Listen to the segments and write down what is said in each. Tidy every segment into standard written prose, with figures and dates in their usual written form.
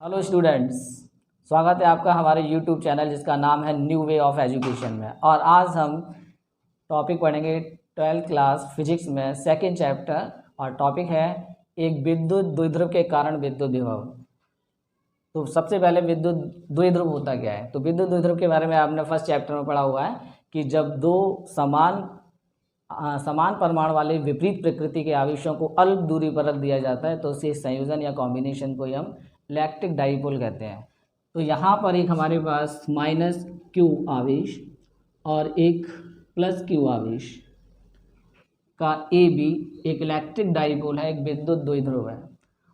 Hello students, स्वागत है आपका हमारे यूट्यूब चैनल जिसका नाम है न्यू वे ऑफ एजुकेशन में। और आज हम टॉपिक पढ़ेंगे 12th क्लास फिजिक्स में सेकंड चैप्टर, और टॉपिक है एक विद्युत द्विध्रुव के कारण विद्युत विभव। तो सबसे पहले विद्युत द्विध्रुव होता क्या है? तो विद्युत द्विध्रुव के बारे में आपने फर्स्ट चैप्टर में पढ़ा हुआ है कि जब दो समान परमाणु वाले विपरीत प्रकृति के आवेशों को अल्प दूरी पर रख दिया जाता है तो उसे संयोजन या कॉम्बिनेशन को हम इलेक्ट्रिक डाइपोल कहते हैं। तो यहाँ पर एक हमारे पास माइनस क्यू आवेश और एक प्लस क्यू आवेश का ए बी एक इलेक्ट्रिक डाइपोल है, एक विद्युत द्विध्रुव है।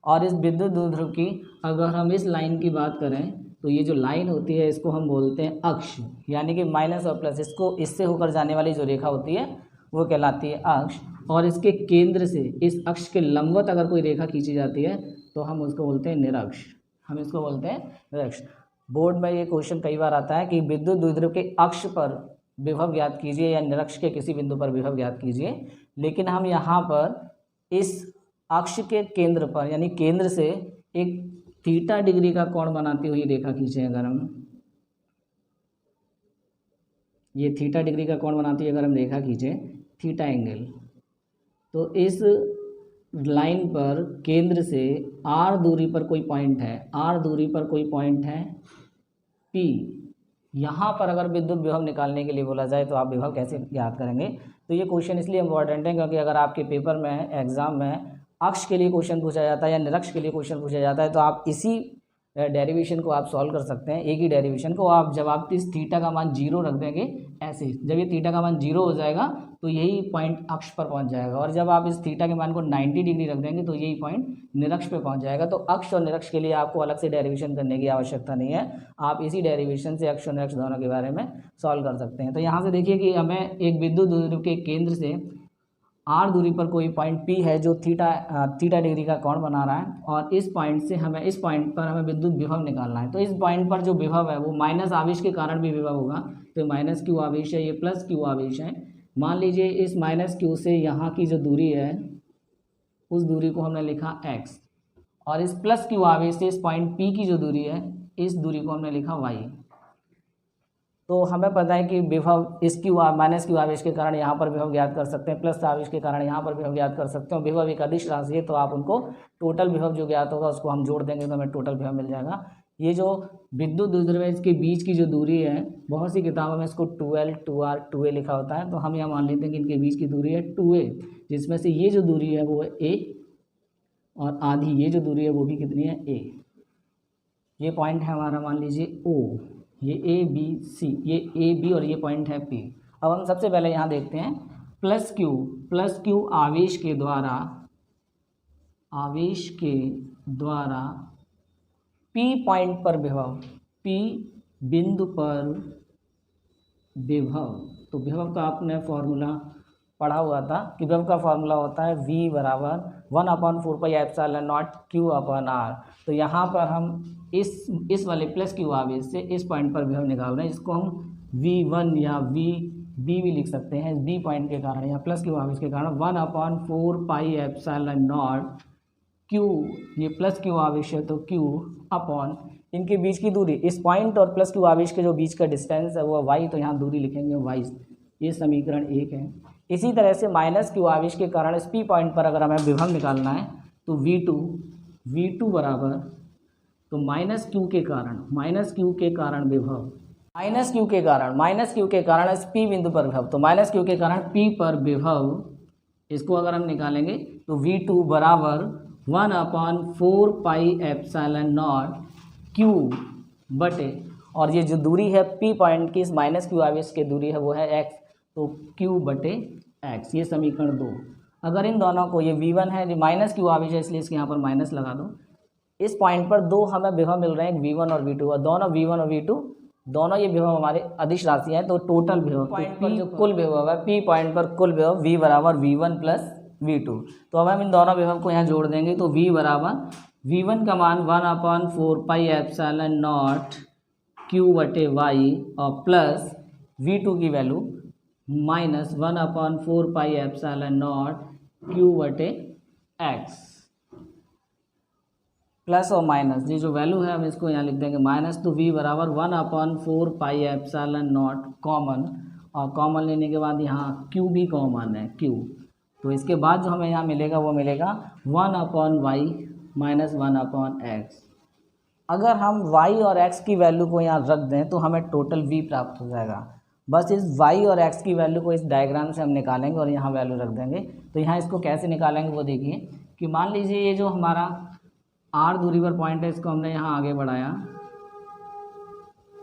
और इस विद्युत द्विध्रुव की अगर हम इस लाइन की बात करें तो ये जो लाइन होती है इसको हम बोलते हैं अक्ष, यानी कि माइनस और प्लस इसको इससे होकर जाने वाली जो रेखा होती है वो कहलाती है अक्ष। और इसके केंद्र से इस अक्ष के लंबवत अगर कोई रेखा खींची जाती है तो हम उसको बोलते हैं निरक्ष। हम इसको बोलते हैं निरक्ष। बोर्ड में ये क्वेश्चन कई बार आता है कि विद्युत द्विध्रुव के अक्ष पर विभव ज्ञात कीजिए या निरक्ष के किसी बिंदु पर विभव ज्ञात कीजिए, लेकिन हम यहाँ पर इस अक्ष के केंद्र पर यानी केंद्र से एक थीटा डिग्री का कोण बनाती हुई रेखा खींचे, अगर हम ये थीटा डिग्री का कोण बनाती है अगर हम रेखा खींचे थीटा एंगल, तो इस लाइन पर केंद्र से आर दूरी पर कोई पॉइंट है, आर दूरी पर कोई पॉइंट है पी। यहाँ पर अगर विद्युत विभव निकालने के लिए बोला जाए तो आप विभव कैसे ज्ञात करेंगे? तो ये क्वेश्चन इसलिए इम्पोर्टेंट है क्योंकि अगर आपके पेपर में एग्जाम में अक्ष के लिए क्वेश्चन पूछा जाता है या निरक्ष के लिए क्वेश्चन पूछा जाता है तो आप इसी डेरिवेशन को आप सॉल्व कर सकते हैं। एक ही डेरिवेशन को आप जब आप इस थीटा का मान 0 रख देंगे, ऐसे जब ये थीटा का मान 0 हो जाएगा तो यही पॉइंट अक्ष पर पहुंच जाएगा, और जब आप इस थीटा के मान को 90 डिग्री रख देंगे तो यही पॉइंट निरक्ष पे पहुंच जाएगा। तो अक्ष और निरक्ष के लिए आपको अलग से डेरिवेशन करने की आवश्यकता नहीं है, आप इसी डेरिवेशन से अक्ष और निरक्ष दोनों के बारे में सॉल्व कर सकते हैं। तो यहाँ से देखिए कि हमें एक विद्युत द्विध्रुव के केंद्र से आर दूरी पर कोई पॉइंट पी है जो थीटा डिग्री का कोण बना रहा है, और इस पॉइंट से हमें इस पॉइंट पर हमें विद्युत विभव निकालना है। तो इस पॉइंट पर जो विभव है वो माइनस आवेश के कारण भी विभव होगा, तो माइनस क्यू आवेश है, ये प्लस क्यू आवेश है। मान लीजिए इस माइनस क्यू से यहाँ की जो दूरी है उस दूरी को हमने लिखा x, और इस प्लस क्यू आवेश से इस पॉइंट P की जो दूरी है इस दूरी को हमने लिखा y। तो हमें पता है कि विभव इस माइनस क्यू आवेश के कारण यहाँ पर विभव ज्ञात कर सकते हैं, प्लस आवेश के कारण यहाँ पर विभव ज्ञात कर सकते हैं। विभव एक अदिश राशि है तो आप उनको टोटल विभव जो ज्ञात होगा उसको हम जोड़ देंगे तो हमें टोटल विभव मिल जाएगा। ये जो विद्युत द्विध्रुव है इसके बीच की जो दूरी है, बहुत सी किताबों में इसको 2L 2R 2A लिखा होता है, तो हम यहाँ मान लेते हैं कि इनके बीच की दूरी है 2A, जिसमें से ये जो दूरी है वो है A और आधी ये जो दूरी है वो भी कितनी है A। ये पॉइंट है हमारा मान लीजिए O, ये A B C, ये A B और ये पॉइंट है P। अब हम सबसे पहले यहाँ देखते हैं प्लस क्यू आवेश के द्वारा P पॉइंट पर विभव, P बिंदु पर विभव। तो विभव का आपने फॉर्मूला पढ़ा हुआ था कि विभव का फॉर्मूला होता है V बराबर 1/4πε0 Q/R। तो यहाँ पर हम इस वाले प्लस क्यू आवेश से इस पॉइंट पर विभव निकाल रहे हैं, इसको हम V1 या VB भी लिख सकते हैं। B पॉइंट के कारण या प्लस क्यू आवेश के कारण 1/4πε0 Q, ये प्लस क्यू आवेश है तो Q अपॉन इनके बीच की दूरी, इस पॉइंट और प्लस क्यू आवेश के जो बीच का डिस्टेंस है वो y, तो यहाँ दूरी लिखेंगे y। ये समीकरण 1 है। इसी तरह से माइनस क्यू आवेश के कारण इस P पॉइंट पर अगर हमें विभव निकालना है तो V2 बराबर, तो माइनस क्यू के कारण विभव, माइनस क्यू के कारण इस P बिंदु पर विभव, तो माइनस क्यू के कारण P पर विभव, इसको अगर हम निकालेंगे तो V2 बराबर 1/4πε0 Q बटे, और ये जो दूरी है P पॉइंट की इस माइनस क्यू आवेश की दूरी है वो है x, तो Q बटे x। ये समीकरण 2। अगर इन दोनों को, ये V1 है, ये माइनस क्यू आवेश है इसलिए इसके यहाँ पर माइनस लगा दो। इस पॉइंट पर दो हमें विभव मिल रहे हैं, V1 और V2, और दोनों V1 और V2 दोनों ये विभव हमारे अदिश राशि हैं, तो टोटल विभव पॉइंट पर जो कुल विभव है P पॉइंट पर कुल विभव V बराबर V1 प्लस V2। तो अब हम इन दोनों विभव को यहाँ जोड़ देंगे तो V बराबर V1 का मान 1/4πε0 Q बटे y और प्लस V2 की वैल्यू माइनस 1/4πε0 Q बटे x। प्लस और माइनस, ये जो वैल्यू है हम इसको यहाँ लिख देंगे माइनस, तो v बराबर 1/4πε0 कॉमन, और कॉमन लेने के बाद यहाँ q भी कॉमन है q, तो इसके बाद जो हमें यहाँ मिलेगा वो मिलेगा 1/y माइनस 1/x। अगर हम y और x की वैल्यू को यहाँ रख दें तो हमें टोटल v प्राप्त हो जाएगा। बस इस y और x की वैल्यू को इस डायग्राम से हम निकालेंगे और यहाँ वैल्यू रख देंगे। तो यहाँ इसको कैसे निकालेंगे वो देखिए कि मान लीजिए ये जो हमारा r दूरी पर पॉइंट है इसको हमने यहाँ आगे बढ़ाया,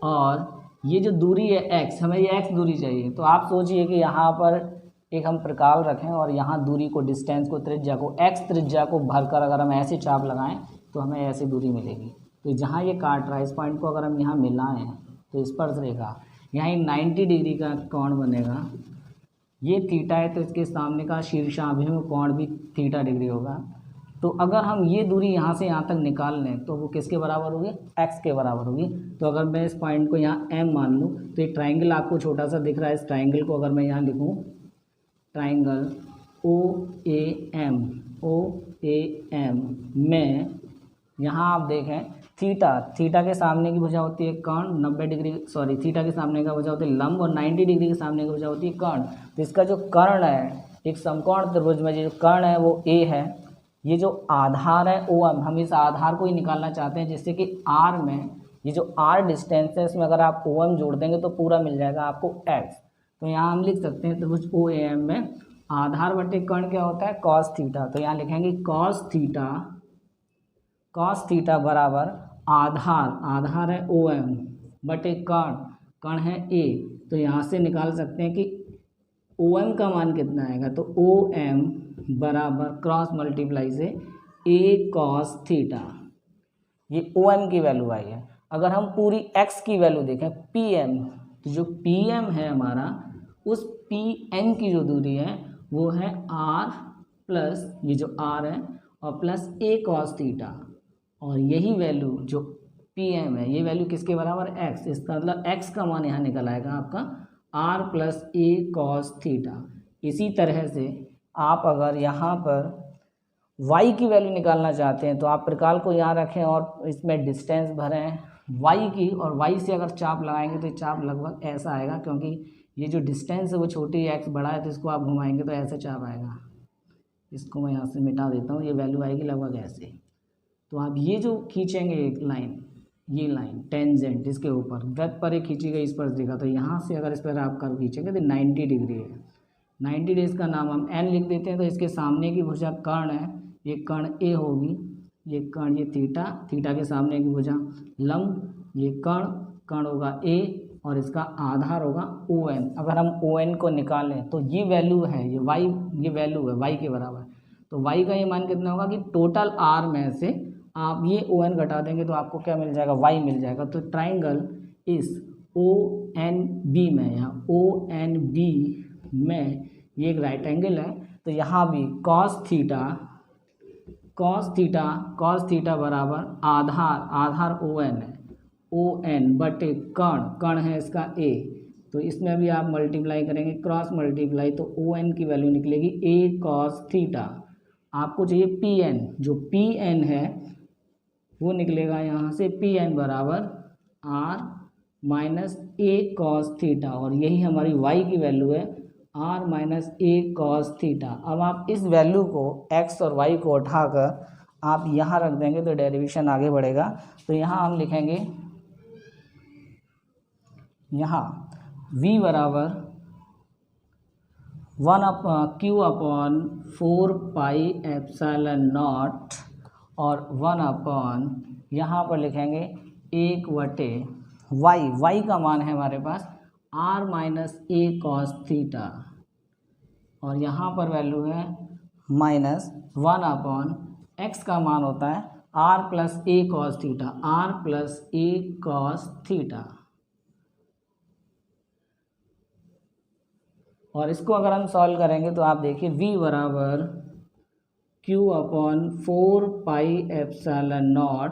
और ये जो दूरी है x, हमें ये x दूरी चाहिए। तो आप सोचिए कि यहाँ पर एक हम प्रकाल रखें और यहाँ दूरी को, डिस्टेंस को, त्रिज्या को, x त्रिज्या को भरकर अगर हम ऐसे चाप लगाएं तो हमें ऐसी दूरी मिलेगी। तो जहाँ ये काट रहा है इस पॉइंट को अगर हम यहाँ मिलाएं तो स्पर्श रेखा यहाँ 90 डिग्री का कोण बनेगा। ये थीटा है तो इसके सामने का शीर्षाभिमुख कोण भी थीटा डिग्री होगा। तो अगर हम ये दूरी यहाँ से यहाँ तक निकाल लें तो वो किसके बराबर होगी, x के बराबर होगी। तो अगर मैं इस पॉइंट को यहाँ m मान लूँ तो एक ट्राइंगल आपको छोटा सा दिख रहा है, इस ट्राइंगल को अगर मैं यहाँ लिखूँ ट्राइंगल OAM में, यहाँ आप देखें थीटा के सामने की भुजा होती है कर्ण, 90 डिग्री थीटा के सामने का भुजा होती है लंब, और 90 डिग्री के सामने की भुजा होती है कर्ण। तो इसका जो कर्ण है, एक समकोण त्रिभुज में जो कर्ण है वो A है, ये जो आधार है OM, हम इस आधार को ही निकालना चाहते हैं, जिससे कि R में ये जो R डिस्टेंस है इसमें अगर आप OM जोड़ देंगे तो पूरा मिल जाएगा आपको X। तो यहाँ हम लिख सकते हैं त्रिभुज OAM में आधार बटे कर्ण क्या होता है, कॉस थीटा। तो यहाँ लिखेंगे कॉस थीटा बराबर आधार है OM बटे कर्ण है A। तो यहाँ से निकाल सकते हैं कि OM का मान कितना आएगा, तो OM बराबर क्रॉस मल्टीप्लाई से A कॉस थीटा, ये OM की वैल्यू आई है। अगर हम पूरी x की वैल्यू देखें PM, तो जो PM है हमारा, उस PN की जो दूरी है वो है R प्लस ये जो R है और प्लस A कॉस थीटा, और यही वैल्यू जो PM है ये वैल्यू किसके बराबर, x। इसका मतलब x का मान यहाँ निकल आएगा आपका R plus A cos theta. इसी तरह से आप अगर यहाँ पर y की वैल्यू निकालना चाहते हैं तो आप प्रकाल को यहाँ रखें और इसमें डिस्टेंस भरें y की, और y से अगर चाप लगाएंगे तो चाप लगभग ऐसा आएगा, क्योंकि ये जो डिस्टेंस है वो छोटी है, x बड़ा है, तो इसको आप घुमाएंगे तो ऐसे चाप आएगा। इसको मैं यहाँ से मिटा देता हूँ, ये वैल्यू आएगी लगभग ऐसे। तो आप ये जो खींचेंगे एक लाइन, ये लाइन टेंजेंट इसके ऊपर वृत्त पर एक खींची गई स्पर्श रेखा, तो यहाँ से अगर इस पर आप कर्व खींचेंगे तो 90 डिग्री है। 90 डिग्री इसका नाम हम n लिख देते हैं। तो इसके सामने की भुजा कर्ण है, ये कर्ण A होगी, ये कर्ण ये थीटा के सामने की भुजा लंब, ये कर्ण होगा A, और इसका आधार होगा ON। अगर हम ON को निकालें तो ये वैल्यू है, ये y, ये वैल्यू है y के बराबर। तो y का ये मान कितना होगा कि टोटल R में से आप ये ON घटा देंगे तो आपको क्या मिल जाएगा, y मिल जाएगा। तो ट्राइंगल इस ONB में, यहाँ ONB में ये एक राइट एंगल है, तो यहाँ भी cos थीटा बराबर आधार ON है, ON बटे कर्ण है इसका A। तो इसमें भी आप मल्टीप्लाई करेंगे, क्रॉस मल्टीप्लाई, तो ON की वैल्यू निकलेगी A cos थीटा। आपको चाहिए PN, जो PN है वो निकलेगा यहाँ से PN बराबर R minus A cos theta, और यही हमारी y की वैल्यू है R minus A cos theta. अब आप इस वैल्यू को x और y को उठाकर आप यहाँ रख देंगे तो डेरिवेशन आगे बढ़ेगा। तो यहाँ हम लिखेंगे, यहाँ v बराबर 1/q/4πε0 और 1 यहाँ पर लिखेंगे 1/y, y का मान है हमारे पास R minus A cos theta, और यहाँ पर वैल्यू है माइनस 1/x का मान होता है R plus A cos theta, R plus A cos theta. और इसको अगर हम सॉल्व करेंगे तो आप देखिए v बराबर q/4πε0,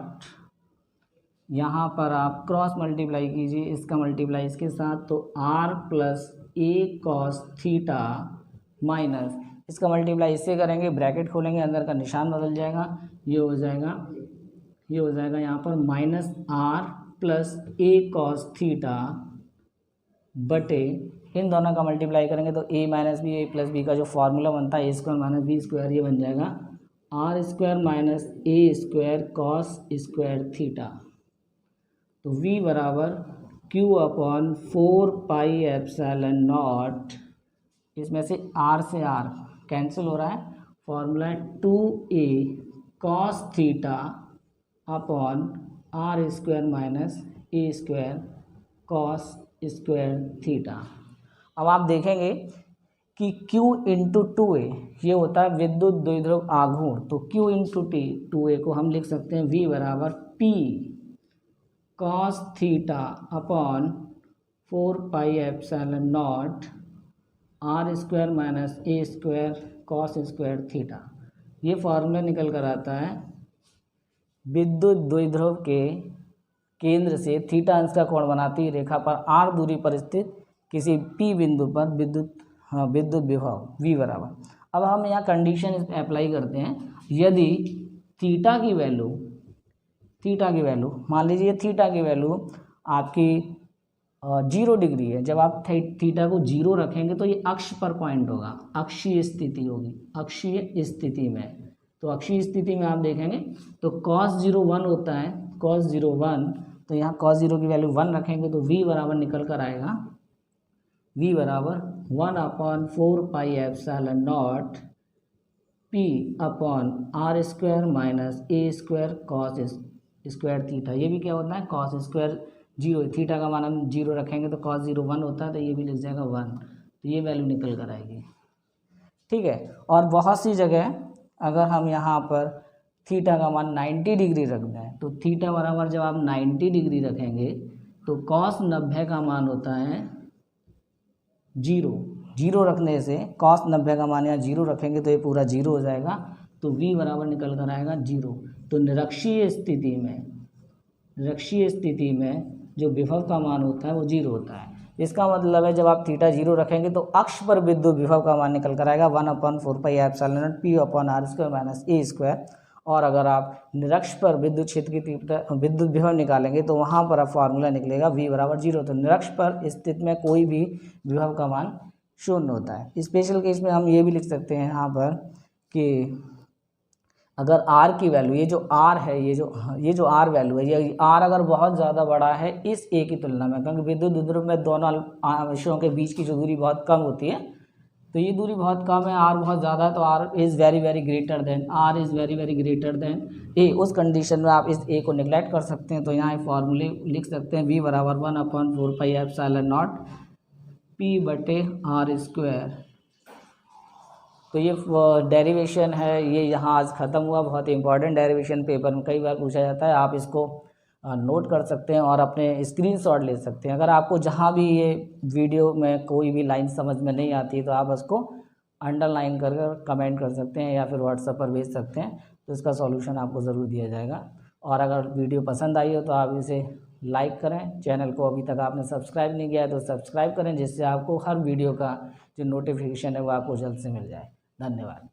यहाँ पर आप क्रॉस मल्टीप्लाई कीजिए, इसका मल्टीप्लाई इसके साथ, तो R plus A cos theta minus इसका मल्टीप्लाई इससे करेंगे, ब्रैकेट खोलेंगे, अंदर का निशान बदल जाएगा, ये हो जाएगा ये हो जाएगा यहाँ पर minus R plus A cos theta बटे इन दोनों का मल्टीप्लाई करेंगे तो A minus B A plus B का जो फॉर्मूला बनता है A square minus B square, ये बन जाएगा आर स्क्वायर माइनस ए स्क्वायर कॉस स्क्वायर थीटा। तो v बराबर q अपॉन 4πε0, इसमें से r से r कैंसिल हो रहा है, फॉर्मूला है 2a cos theta upon R square minus ए स्क्वायर कॉस स्क्वायर थीटा। अब आप देखेंगे कि Q इंटू 2a ये होता है विद्युत द्विध्रुव आघूर्ण, तो Q इंटू 2a को हम लिख सकते हैं v बराबर p cos theta upon 4πε0 r square minus ए स्क्वायर कॉस स्क्वायर थीटा। ये फार्मूला निकल कर आता है विद्युत द्विध्रुव के केंद्र से थीटा अंश का कोण बनाती रेखा पर r दूरी पर स्थित किसी p बिंदु पर विद्युत विभव v बराबर। अब हम यहाँ कंडीशन अप्लाई करते हैं, यदि थीटा की वैल्यू मान लीजिए थीटा की वैल्यू आपकी 0 डिग्री है, जब आप थीटा को 0 रखेंगे तो ये अक्ष पर पॉइंट होगा, अक्षीय स्थिति होगी, अक्षीय स्थिति में। तो अक्षीय स्थिति में आप देखेंगे तो cos 0 1 होता है, cos 0 1, तो यहाँ cos 0 की वैल्यू 1 रखेंगे तो v बराबर निकल कर आएगा v बराबर 1/4πε0 p upon R square minus ए स्क्वायर कॉस स्क्वायर थीटा। ये भी क्या होता है कॉस स्क्वायर 0, थीटा का मान हम 0 रखेंगे तो cos 0 1 होता है, तो ये भी लिख जाएगा 1, तो ये वैल्यू निकल कर आएगी। ठीक है, और बहुत सी जगह अगर हम यहाँ पर थीटा का मान 90 डिग्री रख दें तो थीटा बराबर जब आप 90 डिग्री रखेंगे तो cos 90 का मान होता है 0 रखने से cos 90 का मान यहाँ 0 रखेंगे तो ये पूरा 0 हो जाएगा, तो v बराबर निकल कर आएगा 0। तो निरक्षीय स्थिति में जो विभव का मान होता है वो 0 होता है। इसका मतलब है जब आप थीटा 0 रखेंगे तो अक्ष पर विद्युत विभव का मान निकल कर आएगा 1/4πε0 p upon R square minus ए स्क्वायर। और अगर आप निरक्ष पर विद्युत क्षेत्र की तीव्रता विद्युत विभव निकालेंगे तो वहाँ पर अब फार्मूला निकलेगा v बराबर 0। तो निरक्ष पर स्थित में कोई भी विभव का मान 0 होता है। स्पेशल केस में हम ये भी लिख सकते हैं यहाँ पर कि अगर r की वैल्यू, ये जो r है, ये जो r वैल्यू है, ये r अगर बहुत ज़्यादा बड़ा है इस a की तुलना में, क्योंकि विद्युत द्विध्रुव में दोनों आवेशों के बीच की जो दूरी बहुत कम होती है, तो ये दूरी बहुत कम है, r बहुत ज़्यादा है, तो r is very very greater than a। उस कंडीशन में आप इस a को निगलेक्ट कर सकते हैं, तो यहाँ फॉर्मूले लिख सकते हैं v बराबर 1/4πε0 p बटे आर स्क्वायर। तो ये डेरिवेशन है, ये यहाँ आज ख़त्म हुआ। बहुत ही इंपॉर्टेंट डेरिवेशन पेपर में कई बार पूछा जाता है, आप इसको नोट कर सकते हैं और अपने स्क्रीनशॉट ले सकते हैं। अगर आपको जहाँ भी ये वीडियो में कोई भी लाइन समझ में नहीं आती तो आप उसको अंडरलाइन कर कमेंट कर सकते हैं या फिर व्हाट्सएप पर भेज सकते हैं, तो इसका सॉल्यूशन आपको ज़रूर दिया जाएगा। और अगर वीडियो पसंद आई हो तो आप इसे लाइक करें, चैनल को अभी तक आपने सब्सक्राइब नहीं किया है तो सब्सक्राइब करें, जिससे आपको हर वीडियो का जो नोटिफिकेशन है वो आपको जल्द से मिल जाए। धन्यवाद।